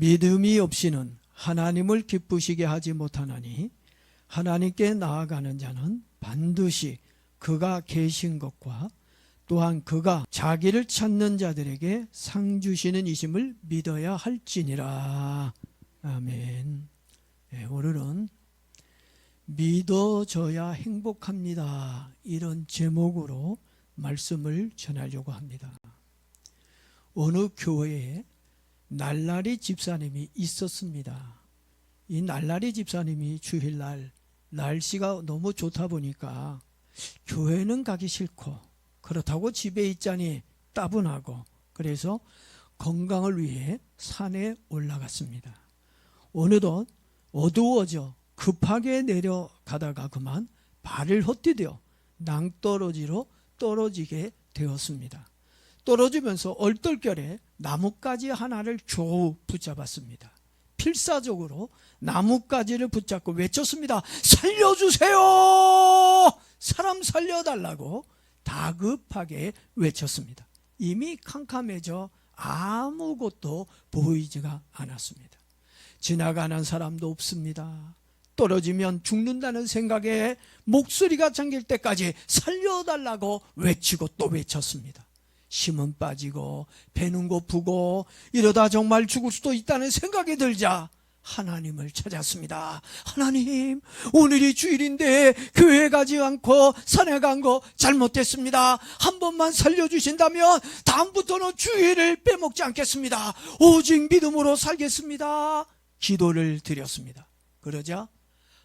믿음이 없이는 하나님을 기쁘시게 하지 못하나니 하나님께 나아가는 자는 반드시 그가 계신 것과 또한 그가 자기를 찾는 자들에게 상 주시는 이심을 믿어야 할지니라. 아멘. 네, 오늘은 믿어져야 행복합니다, 이런 제목으로 말씀을 전하려고 합니다. 어느 교회에 날라리 집사님이 있었습니다. 이 날라리 집사님이 주일날 날씨가 너무 좋다 보니까 교회는 가기 싫고 그렇다고 집에 있자니 따분하고, 그래서 건강을 위해 산에 올라갔습니다. 어느덧 어두워져 급하게 내려가다가 그만 발을 헛디뎌 낭떠러지로 떨어지게 되었습니다. 떨어지면서 얼떨결에 나뭇가지 하나를 겨우 붙잡았습니다. 필사적으로 나뭇가지를 붙잡고 외쳤습니다. 살려주세요! 사람 살려달라고 다급하게 외쳤습니다. 이미 캄캄해져 아무것도 보이지가 않았습니다. 지나가는 사람도 없습니다. 떨어지면 죽는다는 생각에 목소리가 잠길 때까지 살려달라고 외치고 또 외쳤습니다. 힘은 빠지고 배는 고프고 이러다 정말 죽을 수도 있다는 생각이 들자 하나님을 찾았습니다. 하나님, 오늘이 주일인데 교회 가지 않고 산에 간 거 잘못됐습니다. 한 번만 살려주신다면 다음부터는 주일을 빼먹지 않겠습니다. 오직 믿음으로 살겠습니다. 기도를 드렸습니다. 그러자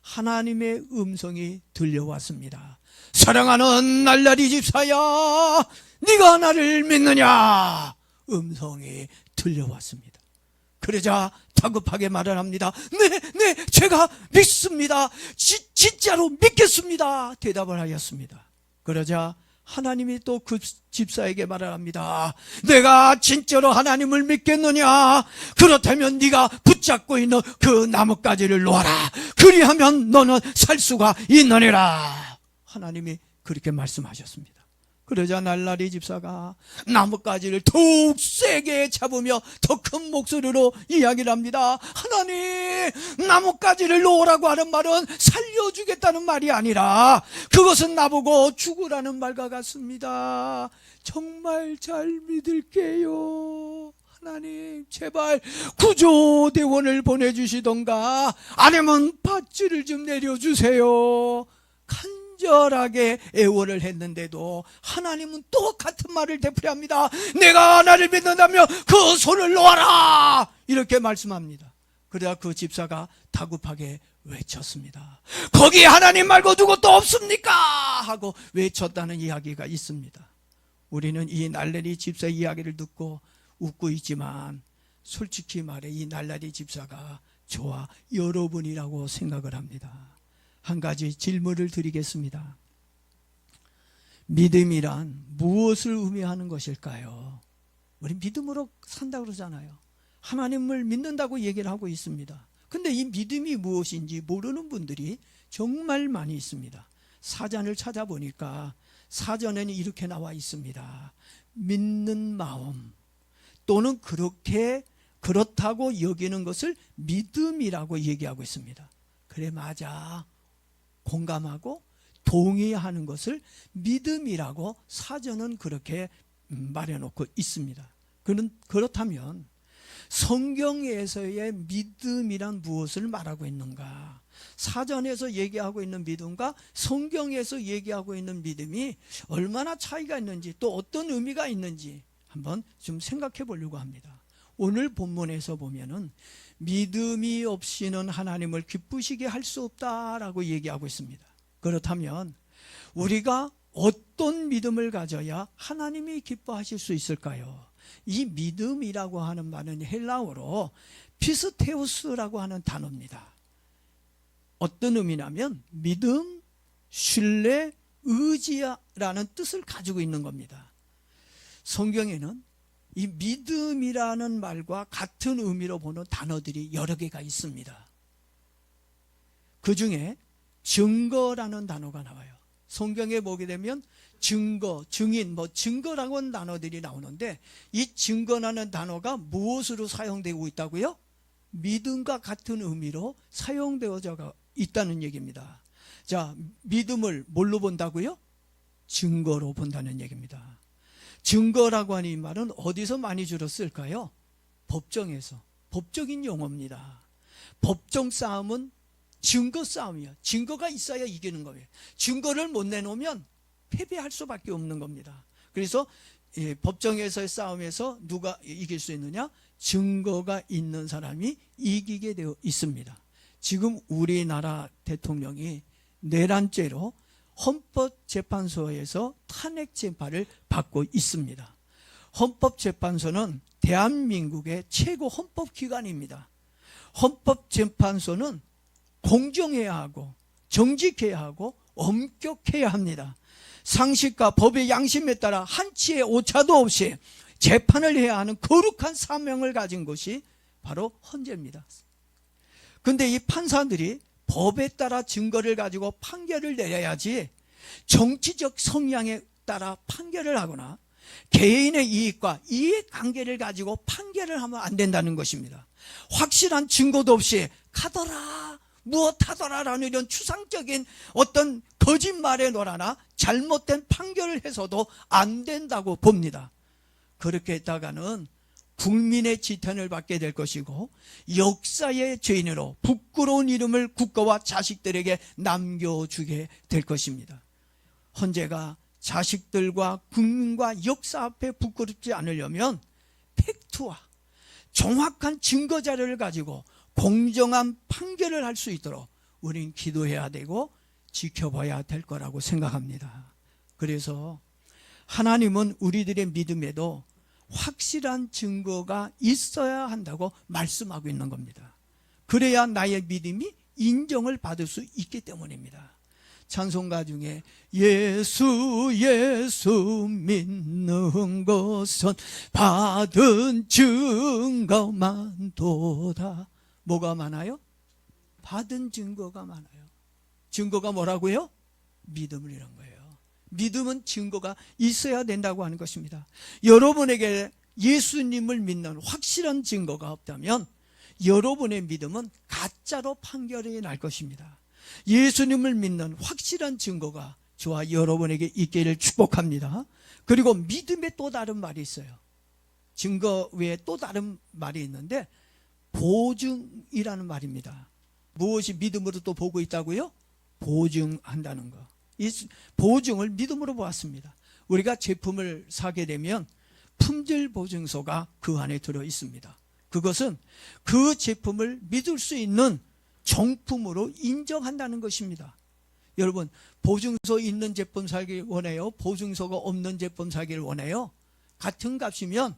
하나님의 음성이 들려왔습니다. 사랑하는 날라리 집사야, 네가 나를 믿느냐? 음성이 들려왔습니다. 그러자 다급하게 말을 합니다. 네, 제가 믿습니다. 진짜로 믿겠습니다. 대답을 하였습니다. 그러자 하나님이 또 그 집사에게 말을 합니다. 내가 진짜로 하나님을 믿겠느냐? 그렇다면 네가 붙잡고 있는 그 나뭇가지를 놓아라. 그리하면 너는 살 수가 있느니라. 하나님이 그렇게 말씀하셨습니다. 그러자 날라리 집사가 나뭇가지를 더욱 세게 잡으며 더 큰 목소리로 이야기를 합니다. 하나님, 나뭇가지를 놓으라고 하는 말은 살려주겠다는 말이 아니라 그것은 나보고 죽으라는 말과 같습니다. 정말 잘 믿을게요. 하나님, 제발 구조대원을 보내주시던가 아니면 밧줄을 좀 내려주세요. 간절하게 애원을 했는데도 하나님은 또 같은 말을 되풀이합니다. 내가 나를 믿는다면 그 손을 놓아라, 이렇게 말씀합니다. 그래야 그 집사가 다급하게 외쳤습니다. 거기 하나님 말고 누구 또 없습니까? 하고 외쳤다는 이야기가 있습니다. 우리는 이 날라리 집사 이야기를 듣고 웃고 있지만 솔직히 말해 이 날라리 집사가 저와 여러분이라고 생각을 합니다. 한 가지 질문을 드리겠습니다. 믿음이란 무엇을 의미하는 것일까요? 우리 믿음으로 산다고 그러잖아요. 하나님을 믿는다고 얘기를 하고 있습니다. 근데 이 믿음이 무엇인지 모르는 분들이 정말 많이 있습니다. 사전을 찾아보니까 사전에는 이렇게 나와 있습니다. 믿는 마음 또는 그렇다고 여기는 것을 믿음이라고 얘기하고 있습니다. 그래, 맞아. 공감하고 동의하는 것을 믿음이라고 사전은 그렇게 말해놓고 있습니다. 그렇다면 성경에서의 믿음이란 무엇을 말하고 있는가? 사전에서 얘기하고 있는 믿음과 성경에서 얘기하고 있는 믿음이 얼마나 차이가 있는지, 또 어떤 의미가 있는지 한번 좀 생각해 보려고 합니다. 오늘 본문에서 보면은 믿음이 없이는 하나님을 기쁘시게 할 수 없다라고 얘기하고 있습니다. 그렇다면 우리가 어떤 믿음을 가져야 하나님이 기뻐하실 수 있을까요? 이 믿음이라고 하는 말은 헬라어로 피스테우스라고 하는 단어입니다. 어떤 의미냐면 믿음, 신뢰, 의지라는 뜻을 가지고 있는 겁니다. 성경에는 이 믿음이라는 말과 같은 의미로 보는 단어들이 여러 개가 있습니다. 그 중에 증거라는 단어가 나와요. 성경에 보게 되면 증거, 증인, 증거라고 하는 단어들이 나오는데 이 증거라는 단어가 무엇으로 사용되고 있다고요? 믿음과 같은 의미로 사용되어져 있다는 얘기입니다. 자, 믿음을 뭘로 본다고요? 증거로 본다는 얘기입니다. 증거라고 하는 이 말은 어디서 많이 주로 쓸까요? 법정에서. 법적인 용어입니다. 법정 싸움은 증거 싸움이야. 증거가 있어야 이기는 거예요. 증거를 못 내놓으면 패배할 수밖에 없는 겁니다. 그래서 법정에서의 싸움에서 누가 이길 수 있느냐? 증거가 있는 사람이 이기게 되어 있습니다. 지금 우리나라 대통령이 내란죄로 헌법재판소에서 탄핵 재판을 받고 있습니다. 헌법재판소는 대한민국의 최고 헌법기관입니다. 헌법재판소는 공정해야 하고 정직해야 하고 엄격해야 합니다. 상식과 법의 양심에 따라 한치의 오차도 없이 재판을 해야 하는 거룩한 사명을 가진 것이 바로 헌재입니다. 그런데 이 판사들이 법에 따라 증거를 가지고 판결을 내려야지 정치적 성향에 따라 판결을 하거나 개인의 이익과 이해관계를 가지고 판결을 하면 안 된다는 것입니다. 확실한 증거도 없이 가더라 무엇하더라라는 이런 추상적인 어떤 거짓말에 놀아나 잘못된 판결을 해서도 안 된다고 봅니다. 그렇게 했다가는 국민의 지탄을 받게 될 것이고 역사의 죄인으로 부끄러운 이름을 국가와 자식들에게 남겨주게 될 것입니다. 헌재가 자식들과 국민과 역사 앞에 부끄럽지 않으려면 팩트와 정확한 증거 자료를 가지고 공정한 판결을 할 수 있도록 우린 기도해야 되고 지켜봐야 될 거라고 생각합니다. 그래서 하나님은 우리들의 믿음에도 확실한 증거가 있어야 한다고 말씀하고 있는 겁니다. 그래야 나의 믿음이 인정을 받을 수 있기 때문입니다. 찬송가 중에 예수 예수 믿는 것은 받은 증거만 도다. 뭐가 많아요? 받은 증거가 많아요. 증거가 뭐라고요? 믿음을 이런 거예요. 믿음은 증거가 있어야 된다고 하는 것입니다. 여러분에게 예수님을 믿는 확실한 증거가 없다면 여러분의 믿음은 가짜로 판결이 날 것입니다. 예수님을 믿는 확실한 증거가 저와 여러분에게 있기를 축복합니다. 그리고 믿음의 또 다른 말이 있어요. 증거 외에 또 다른 말이 있는데 보증이라는 말입니다. 무엇이 믿음으로 또 보고 있다고요? 보증한다는 거. 이 보증을 믿음으로 보았습니다. 우리가 제품을 사게 되면 품질 보증서가 그 안에 들어 있습니다. 그것은 그 제품을 믿을 수 있는 정품으로 인정한다는 것입니다. 여러분, 보증서 있는 제품 사길 원해요? 보증서가 없는 제품 사기를 원해요? 같은 값이면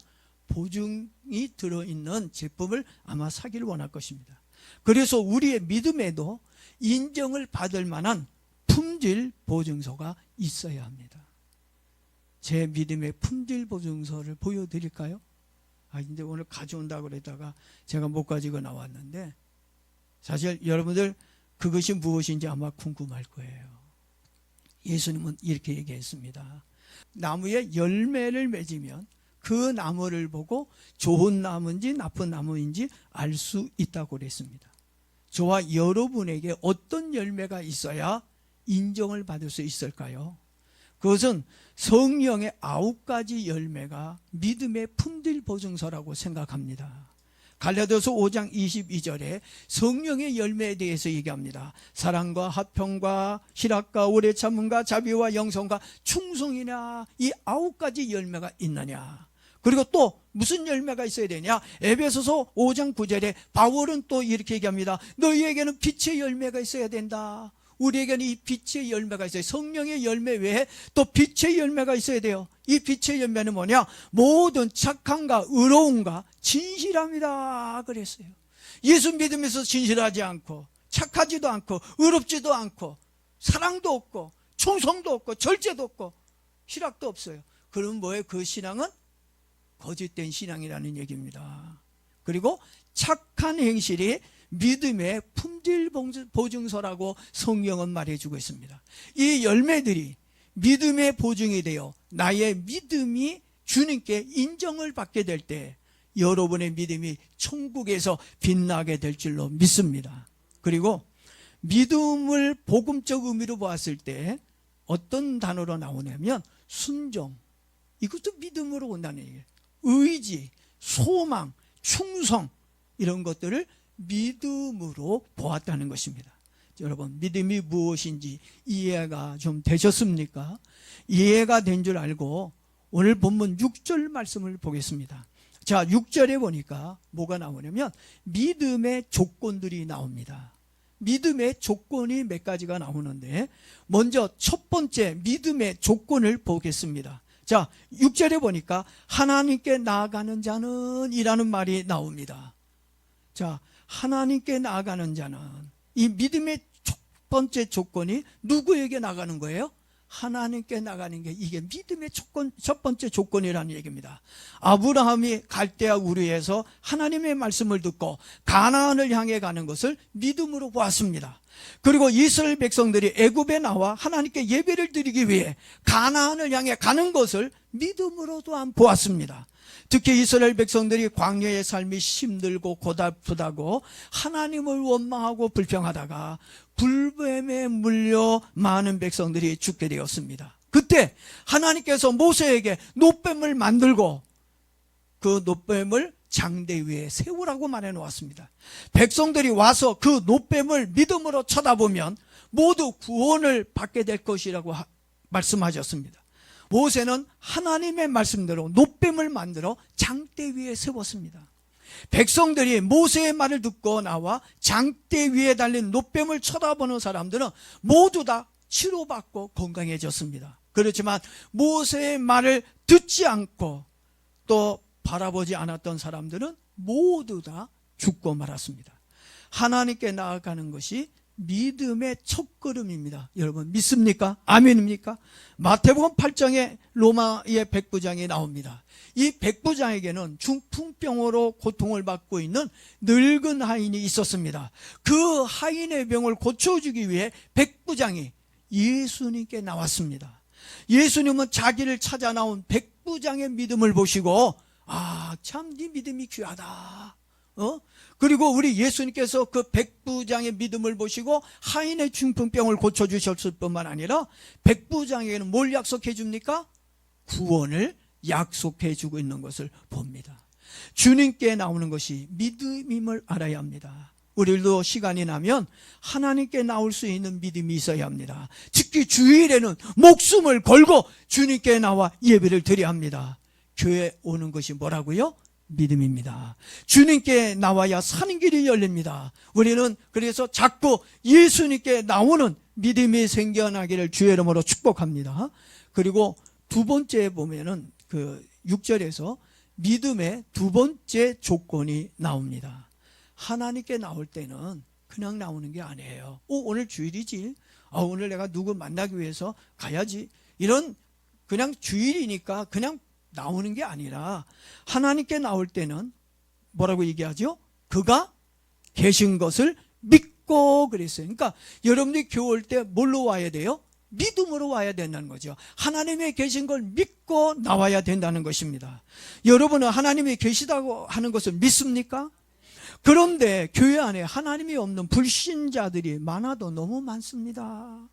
보증이 들어있는 제품을 아마 사기를 원할 것입니다. 그래서 우리의 믿음에도 인정을 받을 만한 품질 보증서가 있어야 합니다. 제 믿음의 품질 보증서를 보여드릴까요? 근데 오늘 가져온다고 그랬다가 제가 못 가지고 나왔는데 사실 여러분들 그것이 무엇인지 아마 궁금할 거예요. 예수님은 이렇게 얘기했습니다. 나무에 열매를 맺으면 그 나무를 보고 좋은 나무인지 나쁜 나무인지 알 수 있다고 그랬습니다. 저와 여러분에게 어떤 열매가 있어야 인정을 받을 수 있을까요? 그것은 성령의 9가지 열매가 믿음의 품질 보증서라고 생각합니다. 갈라디아서 5장 22절에 성령의 열매에 대해서 얘기합니다. 사랑과 화평과 희락과 오래 참음과 자비와 영성과 충성이냐, 이 9가지 열매가 있느냐. 그리고 또 무슨 열매가 있어야 되냐? 에베소서 5장 9절에 바울은 또 이렇게 얘기합니다. 너희에게는 빛의 열매가 있어야 된다. 우리에게는 이 빛의 열매가 있어요. 성령의 열매 외에 또 빛의 열매가 있어야 돼요. 이 빛의 열매는 뭐냐? 모든 착함과 의로움과 진실함이다 그랬어요. 예수 믿으면서 진실하지 않고 착하지도 않고 의롭지도 않고 사랑도 없고 충성도 없고 절제도 없고 희락도 없어요. 그럼 뭐예요? 그 신앙은 거짓된 신앙이라는 얘기입니다. 그리고 착한 행실이 믿음의 품질 보증서라고 성경은 말해주고 있습니다. 이 열매들이 믿음의 보증이 되어 나의 믿음이 주님께 인정을 받게 될 때 여러분의 믿음이 천국에서 빛나게 될 줄로 믿습니다. 그리고 믿음을 복음적 의미로 보았을 때 어떤 단어로 나오냐면 순종, 이것도 믿음으로 온다는 얘기예요. 의지, 소망, 충성, 이런 것들을 믿음으로 보았다는 것입니다. 여러분, 믿음이 무엇인지 이해가 좀 되셨습니까? 이해가 된 줄 알고 오늘 본문 6절 말씀을 보겠습니다. 자, 6절에 보니까 뭐가 나오냐면 믿음의 조건들이 나옵니다. 믿음의 조건이 몇 가지가 나오는데, 먼저 첫 번째 믿음의 조건을 보겠습니다. 자, 6절에 보니까 하나님께 나아가는 자는 이라는 말이 나옵니다. 자, 하나님께 나아가는 자는, 이 믿음의 첫 번째 조건이 누구에게 나가는 거예요? 하나님께 나가는 게 이게 믿음의 첫 번째 조건이라는 얘기입니다. 아브라함이 갈대아 우르에서 하나님의 말씀을 듣고 가나안을 향해 가는 것을 믿음으로 보았습니다. 그리고 이스라엘 백성들이 애굽에 나와 하나님께 예배를 드리기 위해 가나안을 향해 가는 것을 믿음으로 또한 보았습니다. 특히 이스라엘 백성들이 광야의 삶이 힘들고 고달프다고 하나님을 원망하고 불평하다가 불뱀에 물려 많은 백성들이 죽게 되었습니다. 그때 하나님께서 모세에게 놋뱀을 만들고 그 놋뱀을 장대 위에 세우라고 말해 놓았습니다. 백성들이 와서 그 놋뱀을 믿음으로 쳐다보면 모두 구원을 받게 될 것이라고 말씀하셨습니다. 모세는 하나님의 말씀대로 놋뱀을 만들어 장대 위에 세웠습니다. 백성들이 모세의 말을 듣고 나와 장대 위에 달린 놋뱀을 쳐다보는 사람들은 모두 다 치료받고 건강해졌습니다. 그렇지만 모세의 말을 듣지 않고 또 바라보지 않았던 사람들은 모두 다 죽고 말았습니다. 하나님께 나아가는 것이 믿음의 첫걸음입니다. 여러분 믿습니까? 아멘입니까? 마태복음 8장에 로마의 백부장이 나옵니다. 이 백부장에게는 중풍병으로 고통을 받고 있는 늙은 하인이 있었습니다. 그 하인의 병을 고쳐주기 위해 백부장이 예수님께 나왔습니다. 예수님은 자기를 찾아 나온 백부장의 믿음을 보시고 참 네 믿음이 귀하다. 그리고 우리 예수님께서 그 백부장의 믿음을 보시고 하인의 중풍병을 고쳐주셨을 뿐만 아니라 백부장에게는 뭘 약속해 줍니까? 구원을 약속해 주고 있는 것을 봅니다. 주님께 나오는 것이 믿음임을 알아야 합니다. 우리도 시간이 나면 하나님께 나올 수 있는 믿음이 있어야 합니다. 특히 주일에는 목숨을 걸고 주님께 나와 예배를 드려야 합니다. 교회 오는 것이 뭐라고요? 믿음입니다. 주님께 나와야 사는 길이 열립니다. 우리는 그래서 자꾸 예수님께 나오는 믿음이 생겨나기를 주의 이름으로 축복합니다. 그리고 두 번째 보면은 그 6절에서 믿음의 두 번째 조건이 나옵니다. 하나님께 나올 때는 그냥 나오는 게 아니에요. 오늘 주일이지. 오늘 내가 누구 만나기 위해서 가야지. 이런 그냥 주일이니까 그냥 나오는 게 아니라 하나님께 나올 때는 뭐라고 얘기하죠? 그가 계신 것을 믿고 그랬어요. 그러니까 여러분들이 교회 올 때 뭘로 와야 돼요? 믿음으로 와야 된다는 거죠. 하나님이 계신 걸 믿고 나와야 된다는 것입니다. 여러분은 하나님이 계시다고 하는 것을 믿습니까? 그런데 교회 안에 하나님이 없는 불신자들이 많아도 너무 많습니다.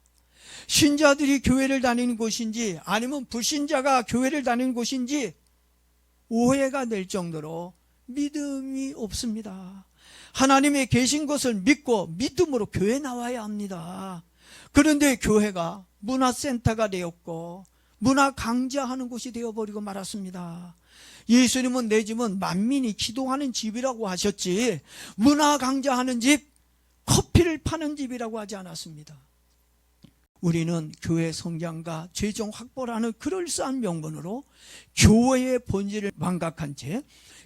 신자들이 교회를 다니는 곳인지 아니면 불신자가 교회를 다니는 곳인지 오해가 될 정도로 믿음이 없습니다. 하나님이 계신 것을 믿고 믿음으로 교회 나와야 합니다. 그런데 교회가 문화센터가 되었고 문화 강좌하는 곳이 되어버리고 말았습니다. 예수님은 내 집은 만민이 기도하는 집이라고 하셨지 문화 강좌하는 집, 커피를 파는 집이라고 하지 않았습니다. 우리는 교회 성장과 재정 확보라는 그럴싸한 명분으로 교회의 본질을 망각한 채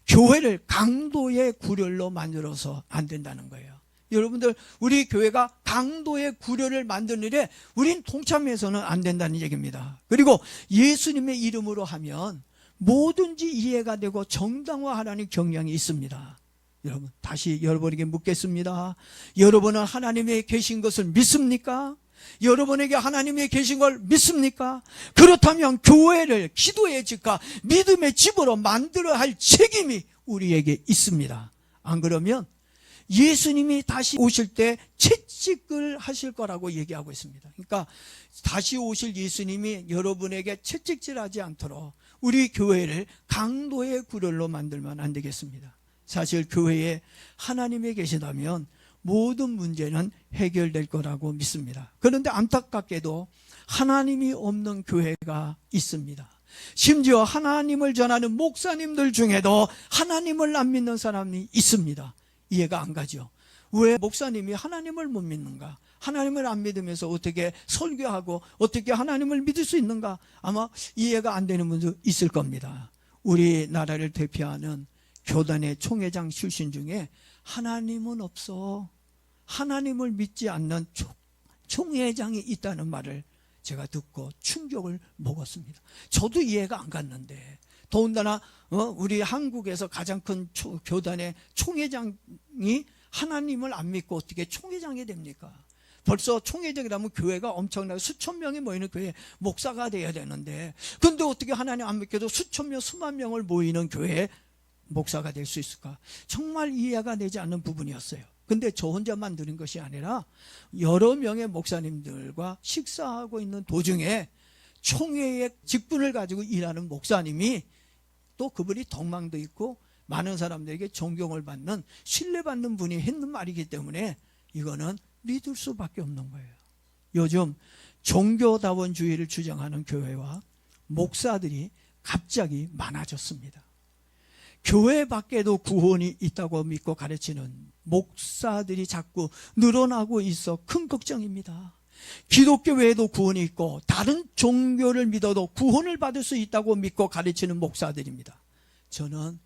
교회를 강도의 구렬로 만들어서 안 된다는 거예요. 여러분들 우리 교회가 강도의 구렬을 만드는 일에 우린 동참해서는 안 된다는 얘기입니다. 그리고 예수님의 이름으로 하면 뭐든지 이해가 되고 정당화하라는 경향이 있습니다. 여러분 다시 여러분에게 묻겠습니다. 여러분은 하나님의 계신 것을 믿습니까? 여러분에게 하나님이 계신 걸 믿습니까? 그렇다면 교회를 기도의 집과 믿음의 집으로 만들어야 할 책임이 우리에게 있습니다. 안 그러면 예수님이 다시 오실 때 채찍을 하실 거라고 얘기하고 있습니다. 그러니까 다시 오실 예수님이 여러분에게 채찍질하지 않도록 우리 교회를 강도의 구렬로 만들면 안 되겠습니다. 사실 교회에 하나님이 계시다면 모든 문제는 해결될 거라고 믿습니다. 그런데 안타깝게도 하나님이 없는 교회가 있습니다. 심지어 하나님을 전하는 목사님들 중에도 하나님을 안 믿는 사람이 있습니다. 이해가 안 가죠. 왜 목사님이 하나님을 못 믿는가? 하나님을 안 믿으면서 어떻게 설교하고 어떻게 하나님을 믿을 수 있는가? 아마 이해가 안 되는 분도 있을 겁니다. 우리나라를 대표하는 교단의 총회장 출신 중에 하나님은 없어, 하나님을 믿지 않는 총회장이 있다는 말을 제가 듣고 충격을 먹었습니다. 저도 이해가 안 갔는데, 더군다나 우리 한국에서 가장 큰 교단의 총회장이 하나님을 안 믿고 어떻게 총회장이 됩니까? 벌써 총회장이라면 교회가 엄청나게 수천 명이 모이는 교회 목사가 돼야 되는데, 근데 어떻게 하나님 안 믿게도 수천 명, 수만 명을 모이는 교회 목사가 될 수 있을까? 정말 이해가 되지 않는 부분이었어요. 근데 저 혼자만 들은 것이 아니라 여러 명의 목사님들과 식사하고 있는 도중에 총회의 직분을 가지고 일하는 목사님이, 또 그분이 덕망도 있고 많은 사람들에게 존경을 받는, 신뢰받는 분이 했는 말이기 때문에 이거는 믿을 수밖에 없는 거예요. 요즘 종교다원주의를 주장하는 교회와 목사들이 갑자기 많아졌습니다. 교회 밖에도 구원이 있다고 믿고 가르치는 목사들이 자꾸 늘어나고 있어 큰 걱정입니다. 기독교 외에도 구원이 있고 다른 종교를 믿어도 구원을 받을 수 있다고 믿고 가르치는 목사들입니다. 저는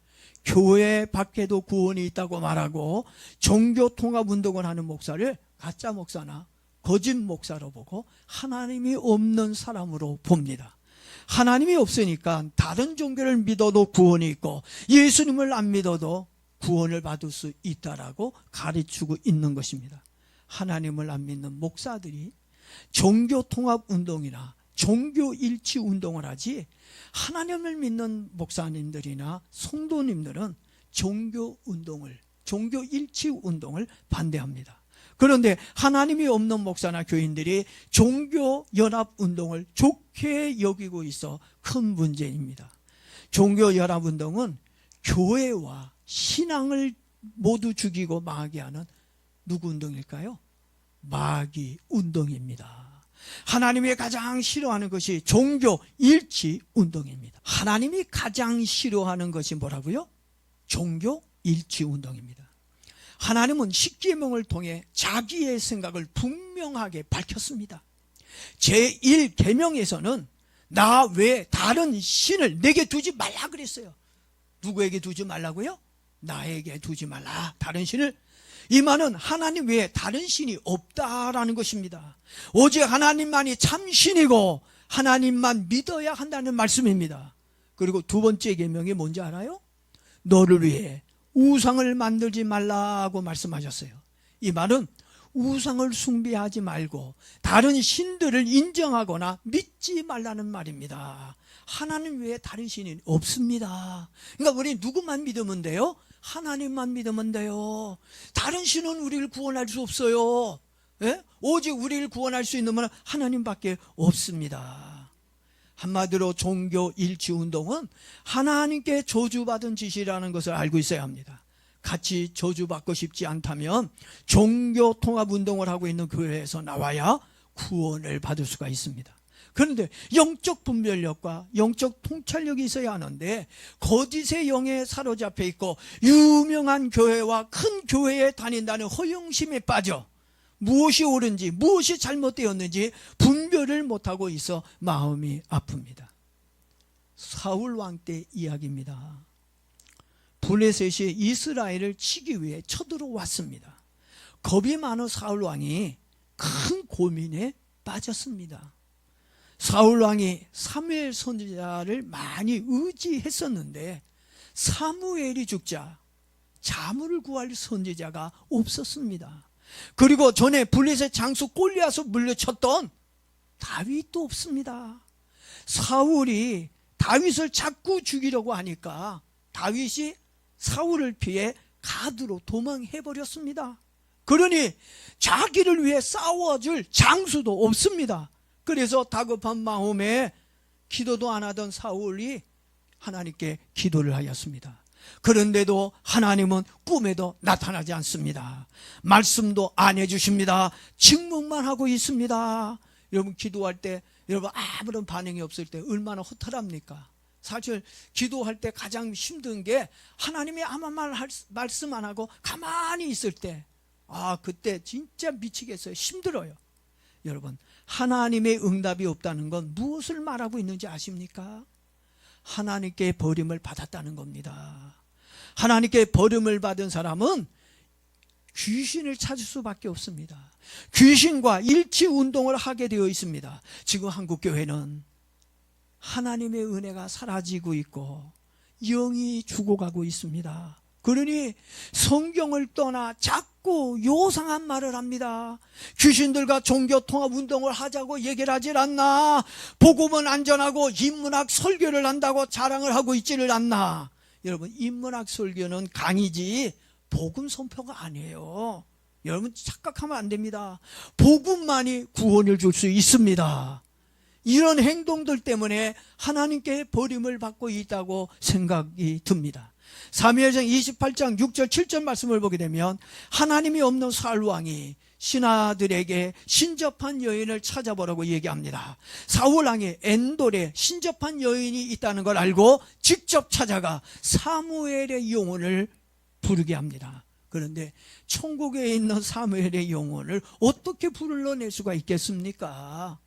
교회 밖에도 구원이 있다고 말하고 종교 통합 운동을 하는 목사를 가짜 목사나 거짓 목사로 보고 하나님이 없는 사람으로 봅니다. 하나님이 없으니까 다른 종교를 믿어도 구원이 있고 예수님을 안 믿어도 구원을 받을 수 있다라고 가르치고 있는 것입니다. 하나님을 안 믿는 목사들이 종교 통합 운동이나 종교 일치 운동을 하지, 하나님을 믿는 목사님들이나 성도님들은 종교 운동을, 종교 일치 운동을 반대합니다. 그런데 하나님이 없는 목사나 교인들이 종교 연합 운동을 좋게 여기고 있어 큰 문제입니다. 종교 연합 운동은 교회와 신앙을 모두 죽이고 망하게 하는 누구 운동일까요? 마귀 운동입니다. 하나님이 가장 싫어하는 것이 종교 일치 운동입니다. 하나님이 가장 싫어하는 것이 뭐라고요? 종교 일치 운동입니다. 하나님은 십계명을 통해 자기의 생각을 분명하게 밝혔습니다. 제1계명에서는 나 외에 다른 신을 내게 두지 말라 그랬어요. 누구에게 두지 말라고요? 나에게 두지 말라, 다른 신을. 이 말은 하나님 외에 다른 신이 없다라는 것입니다. 오직 하나님만이 참신이고 하나님만 믿어야 한다는 말씀입니다. 그리고 두 번째 계명이 뭔지 알아요? 너를 위해 우상을 만들지 말라고 말씀하셨어요. 이 말은 우상을 숭배하지 말고 다른 신들을 인정하거나 믿지 말라는 말입니다. 하나님 외에 다른 신이 없습니다. 그러니까 우리 누구만 믿으면 돼요? 하나님만 믿으면 돼요. 다른 신은 우리를 구원할 수 없어요. 예? 오직 우리를 구원할 수 있는 분은 하나님밖에 없습니다. 한마디로 종교 일치 운동은 하나님께 저주받은 짓이라는 것을 알고 있어야 합니다. 같이 저주받고 싶지 않다면 종교 통합 운동을 하고 있는 교회에서 나와야 구원을 받을 수가 있습니다. 그런데 영적 분별력과 영적 통찰력이 있어야 하는데, 거짓의 영에 사로잡혀 있고 유명한 교회와 큰 교회에 다닌다는 허영심에 빠져 무엇이 옳은지 무엇이 잘못되었는지 분별을 못하고 있어 마음이 아픕니다. 사울 왕 때 이야기입니다. 블레셋이 이스라엘을 치기 위해 쳐들어왔습니다. 겁이 많은 사울 왕이 큰 고민에 빠졌습니다. 사울 왕이 사무엘 선지자를 많이 의지했었는데 사무엘이 죽자 자물을 구할 선지자가 없었습니다. 그리고 전에 블레셋 장수 골리앗을 물려쳤던 다윗도 없습니다. 사울이 다윗을 자꾸 죽이려고 하니까 다윗이 사울을 피해 가드로 도망해 버렸습니다. 그러니 자기를 위해 싸워줄 장수도 없습니다. 그래서 다급한 마음에 기도도 안 하던 사울이 하나님께 기도를 하였습니다. 그런데도 하나님은 꿈에도 나타나지 않습니다. 말씀도 안 해주십니다. 직묵만 하고 있습니다. 여러분, 기도할 때 여러분 아무런 반응이 없을 때 얼마나 허탈합니까? 사실 기도할 때 가장 힘든 게 하나님이 아무 말씀 안 하고 가만히 있을 때, 그때 진짜 미치겠어요. 힘들어요. 여러분, 하나님의 응답이 없다는 건 무엇을 말하고 있는지 아십니까? 하나님께 버림을 받았다는 겁니다. 하나님께 버림을 받은 사람은 귀신을 찾을 수밖에 없습니다. 귀신과 일치 운동을 하게 되어 있습니다. 지금 한국교회는 하나님의 은혜가 사라지고 있고 영이 죽어가고 있습니다. 그러니 성경을 떠나 자꾸 요상한 말을 합니다. 귀신들과 종교통합 운동을 하자고 얘기를 하질 않나. 복음은 안전하고 인문학 설교를 한다고 자랑을 하고 있지를 않나. 여러분, 인문학 설교는 강의지 복음 선포가 아니에요. 여러분, 착각하면 안 됩니다. 복음만이 구원을 줄 수 있습니다. 이런 행동들 때문에 하나님께 버림을 받고 있다고 생각이 듭니다. 사무엘상 28장 6절 7절 말씀을 보게 되면 하나님이 없는 사울 왕이 신하들에게 신접한 여인을 찾아보라고 얘기합니다. 사울 왕이 엔돌에 신접한 여인이 있다는 걸 알고 직접 찾아가 사무엘의 영혼을 부르게 합니다. 그런데 천국에 있는 사무엘의 영혼을 어떻게 불러낼 수가 있겠습니까?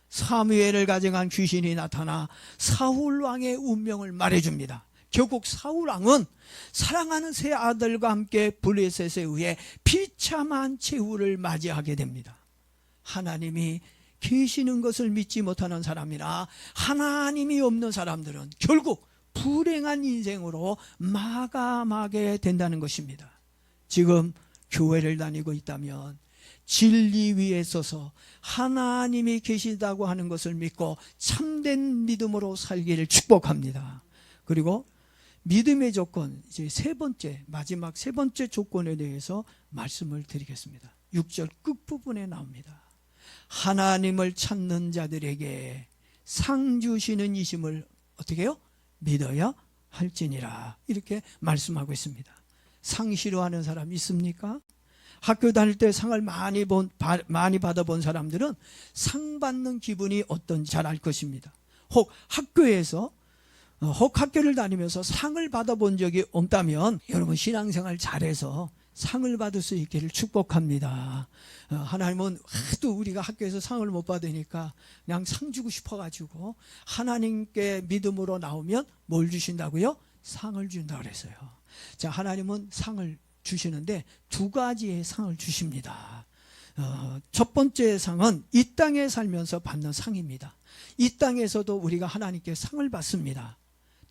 사무엘을 가져간 귀신이 나타나 사울 왕의 운명을 말해줍니다. 결국 사울 왕은 사랑하는 세 아들과 함께 블레셋에 의해 비참한 최후를 맞이하게 됩니다. 하나님이 계시는 것을 믿지 못하는 사람이나 하나님이 없는 사람들은 결국 불행한 인생으로 마감하게 된다는 것입니다. 지금 교회를 다니고 있다면 진리 위에 서서 하나님이 계시다고 하는 것을 믿고 참된 믿음으로 살기를 축복합니다. 그리고 믿음의 조건, 이제 마지막 세 번째 조건에 대해서 말씀을 드리겠습니다. 6절 끝부분에 나옵니다. 하나님을 찾는 자들에게 상 주시는 이심을 어떻게 해요? 믿어야 할지니라. 이렇게 말씀하고 있습니다. 상 싫어하는 사람 있습니까? 학교 다닐 때 상을 많이 받아본 사람들은 상 받는 기분이 어떤지 잘 알 것입니다. 혹 학교를 다니면서 상을 받아본 적이 없다면 여러분, 신앙생활 잘해서 상을 받을 수 있기를 축복합니다. 하나님은 하도 우리가 학교에서 상을 못 받으니까 그냥 상 주고 싶어가지고 하나님께 믿음으로 나오면 뭘 주신다고요? 상을 준다고 그랬어요. 자, 하나님은 상을 주시는데 두 가지의 상을 주십니다. 첫 번째 상은 이 땅에 살면서 받는 상입니다. 이 땅에서도 우리가 하나님께 상을 받습니다.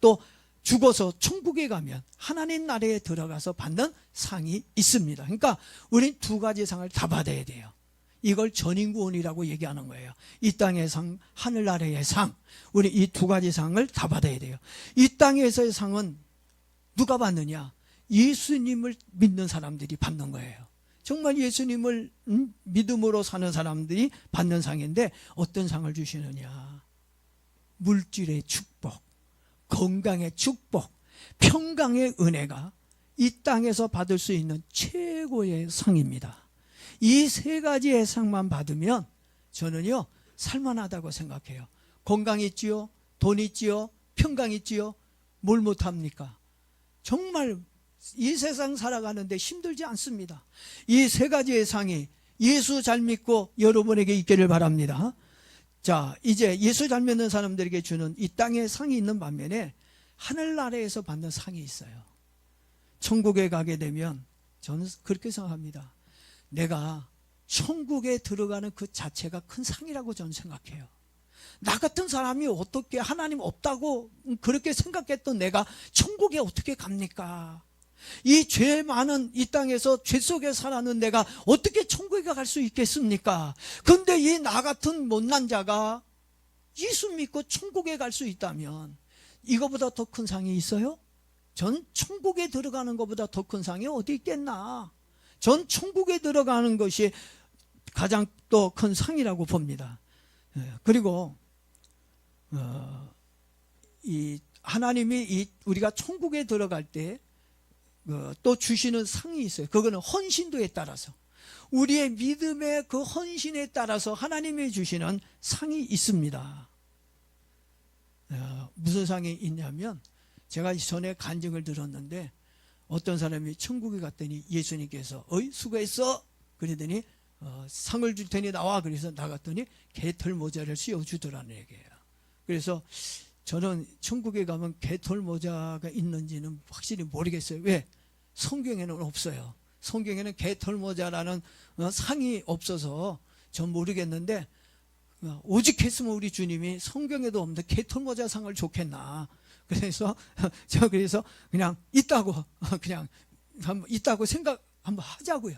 또 죽어서 천국에 가면 하나님 나라에 들어가서 받는 상이 있습니다. 그러니까 우린 두 가지 상을 다 받아야 돼요. 이걸 전인구원이라고 얘기하는 거예요. 이 땅의 상, 하늘나라의 상, 우리 이 두 가지 상을 다 받아야 돼요. 이 땅에서의 상은 누가 받느냐? 예수님을 믿는 사람들이 받는 거예요. 정말 예수님을 믿음으로 사는 사람들이 받는 상인데 어떤 상을 주시느냐? 물질의 축복, 건강의 축복, 평강의 은혜가 이 땅에서 받을 수 있는 최고의 상입니다. 이 세 가지의 상만 받으면 저는요, 살만하다고 생각해요. 건강 있지요, 돈 있지요, 평강 있지요. 뭘 못합니까? 정말 이 세상 살아가는데 힘들지 않습니다. 이 세 가지의 상이 예수 잘 믿고 여러분에게 있기를 바랍니다. 자, 이제 예수 잘 믿는 사람들에게 주는 이 땅의 상이 있는 반면에 하늘나라에서 받는 상이 있어요. 천국에 가게 되면 저는 그렇게 생각합니다. 내가 천국에 들어가는 그 자체가 큰 상이라고 저는 생각해요. 나 같은 사람이 어떻게 하나님 없다고 그렇게 생각했던 내가 천국에 어떻게 갑니까? 이 죄 많은 이 땅에서 죄 속에 살아는 내가 어떻게 천국에 갈 수 있겠습니까? 근데 이 나 같은 못난 자가 예수 믿고 천국에 갈 수 있다면 이거보다 더 큰 상이 있어요? 전 천국에 들어가는 것보다 더 큰 상이 어디 있겠나. 전 천국에 들어가는 것이 가장 또 큰 상이라고 봅니다. 그리고 이 하나님이 우리가 천국에 들어갈 때 또 주시는 상이 있어요. 그거는 헌신도에 따라서, 우리의 믿음의 그 헌신에 따라서 하나님이 주시는 상이 있습니다. 무슨 상이 있냐면, 제가 전에 간증을 들었는데 어떤 사람이 천국에 갔더니 예수님께서 어이 수고했어 그러더니 상을 줄 테니 나와. 그래서 나갔더니 개털 모자를 씌워주더라는 얘기예요. 그래서 저는 천국에 가면 개털 모자가 있는지는 확실히 모르겠어요. 왜? 성경에는 없어요. 성경에는 개털 모자라는 상이 없어서 전 모르겠는데, 오직 했으면 우리 주님이 성경에도 없는데 개털 모자 상을 줬겠나. 그래서 그래서 그냥 있다고 그냥 한번 있다고 생각 한번 하자고요.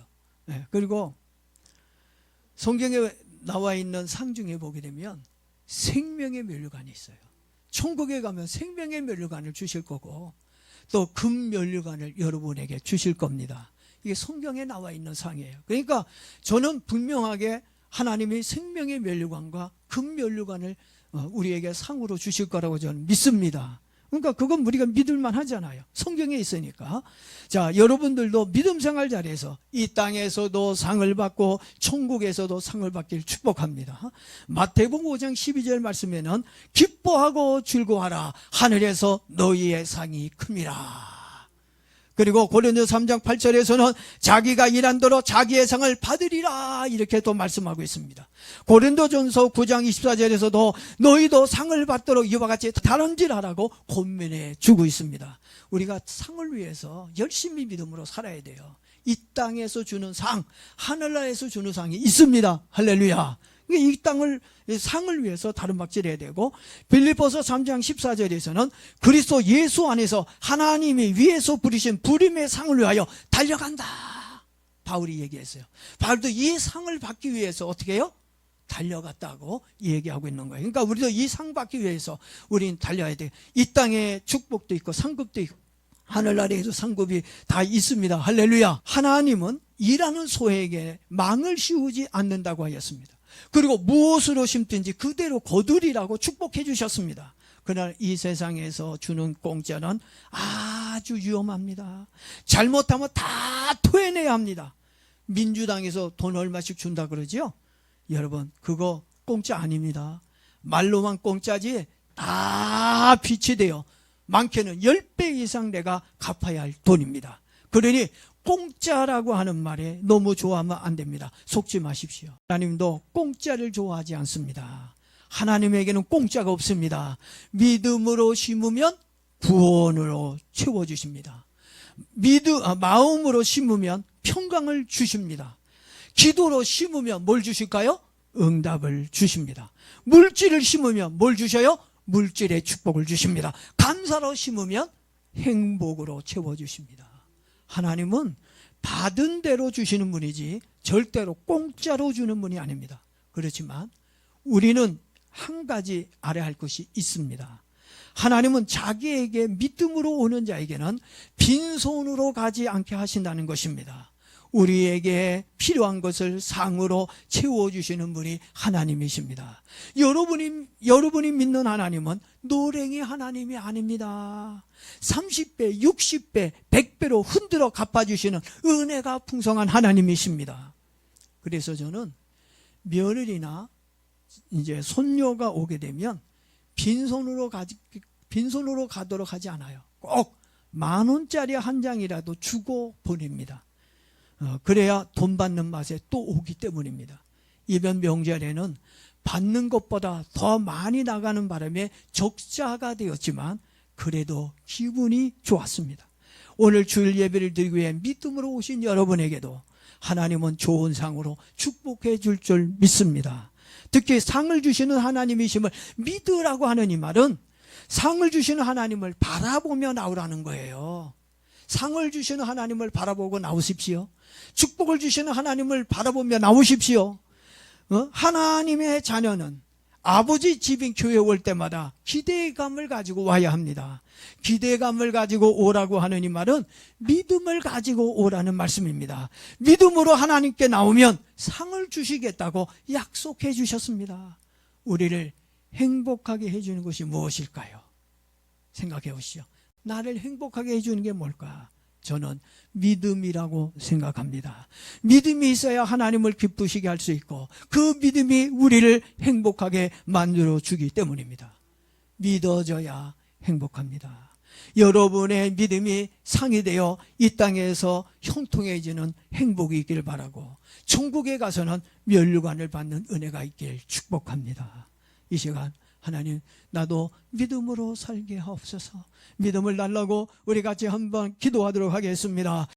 그리고 성경에 나와 있는 상 중에 보게 되면 생명의 면류관이 있어요. 천국에 가면 생명의 면류관을 주실 거고 또 금 면류관을 여러분에게 주실 겁니다. 이게 성경에 나와 있는 상이에요. 그러니까 저는 분명하게 하나님이 생명의 면류관과 금 면류관을 우리에게 상으로 주실 거라고 저는 믿습니다. 그러니까 그건 우리가 믿을만 하잖아요. 성경에 있으니까. 자, 여러분들도 믿음 생활 잘해서 이 땅에서도 상을 받고 천국에서도 상을 받길 축복합니다. 마태복음 5장 12절 말씀에는 기뻐하고 즐거워하라, 하늘에서 너희의 상이 큽니다. 그리고 고린도서 3장 8절에서는 자기가 일한 대로 자기의 상을 받으리라, 이렇게 또 말씀하고 있습니다. 고린도전서 9장 24절에서도 너희도 상을 받도록 이와 같이 다름질하라고 권면해 주고 있습니다. 우리가 상을 위해서 열심히 믿음으로 살아야 돼요. 이 땅에서 주는 상, 하늘나라에서 주는 상이 있습니다. 할렐루야. 이 땅을, 상을 위해서 다름박질해야 되고, 빌립보서 3장 14절에서는 그리스도 예수 안에서 하나님이 위에서 부리신 부름의 상을 위하여 달려간다, 바울이 얘기했어요. 바울도 이 상을 받기 위해서 어떻게 해요? 달려갔다고 얘기하고 있는 거예요. 그러니까 우리도 이 상 받기 위해서 우리는 달려야 돼요. 이 땅에 축복도 있고 상급도 있고 하늘나라에도 상급이 다 있습니다. 할렐루야. 하나님은 일하는 소에게 망을 씌우지 않는다고 하였습니다. 그리고 무엇으로 심든지 그대로 거두리라고 축복해 주셨습니다. 그러나 이 세상에서 주는 공짜는 아주 위험합니다. 잘못하면 다 토해내야 합니다. 민주당에서 돈 얼마씩 준다 그러죠? 여러분, 그거 공짜 아닙니다. 말로만 공짜지 다 빚이 돼요. 많게는 10배 이상 내가 갚아야 할 돈입니다. 그러니 공짜라고 하는 말에 너무 좋아하면 안 됩니다. 속지 마십시오. 하나님도 공짜를 좋아하지 않습니다. 하나님에게는 공짜가 없습니다. 믿음으로 심으면 구원으로 채워주십니다. 마음으로 심으면 평강을 주십니다. 기도로 심으면 뭘 주실까요? 응답을 주십니다. 물질을 심으면 뭘 주셔요? 물질의 축복을 주십니다. 감사로 심으면 행복으로 채워주십니다. 하나님은 받은 대로 주시는 분이지 절대로 공짜로 주는 분이 아닙니다. 그렇지만 우리는 한 가지 알아야 할 것이 있습니다. 하나님은 자기에게 믿음으로 오는 자에게는 빈손으로 가지 않게 하신다는 것입니다. 우리에게 필요한 것을 상으로 채워주시는 분이 하나님이십니다. 여러분이 믿는 하나님은 노랭이 하나님이 아닙니다. 30배, 60배, 100배로 흔들어 갚아주시는 은혜가 풍성한 하나님이십니다. 그래서 저는 며느리나 이제 손녀가 오게 되면 빈손으로 가도록 하지 않아요. 꼭 10,000원짜리 한 장이라도 주고 보냅니다. 그래야 돈 받는 맛에 또 오기 때문입니다. 이번 명절에는 받는 것보다 더 많이 나가는 바람에 적자가 되었지만 그래도 기분이 좋았습니다. 오늘 주일 예배를 드리기 위해 믿음으로 오신 여러분에게도 하나님은 좋은 상으로 축복해 줄 줄 믿습니다. 특히 상을 주시는 하나님이심을 믿으라고 하는 이 말은 상을 주시는 하나님을 바라보며 나오라는 거예요. 상을 주시는 하나님을 바라보고 나오십시오. 축복을 주시는 하나님을 바라보며 나오십시오. 하나님의 자녀는 아버지 집인 교회 올 때마다 기대감을 가지고 와야 합니다. 기대감을 가지고 오라고 하는 이 말은 믿음을 가지고 오라는 말씀입니다. 믿음으로 하나님께 나오면 상을 주시겠다고 약속해 주셨습니다. 우리를 행복하게 해주는 것이 무엇일까요? 생각해 보시죠. 나를 행복하게 해주는 게 뭘까? 저는 믿음이라고 생각합니다. 믿음이 있어야 하나님을 기쁘시게 할 수 있고 그 믿음이 우리를 행복하게 만들어 주기 때문입니다. 믿어져야 행복합니다. 여러분의 믿음이 상이되어 이 땅에서 형통해지는 행복이 있길 바라고 천국에 가서는 면류관을 받는 은혜가 있길 축복합니다. 이 시간 하나님, 나도 믿음으로 살게 하옵소서. 믿음을 달라고 우리 같이 한번 기도하도록 하겠습니다.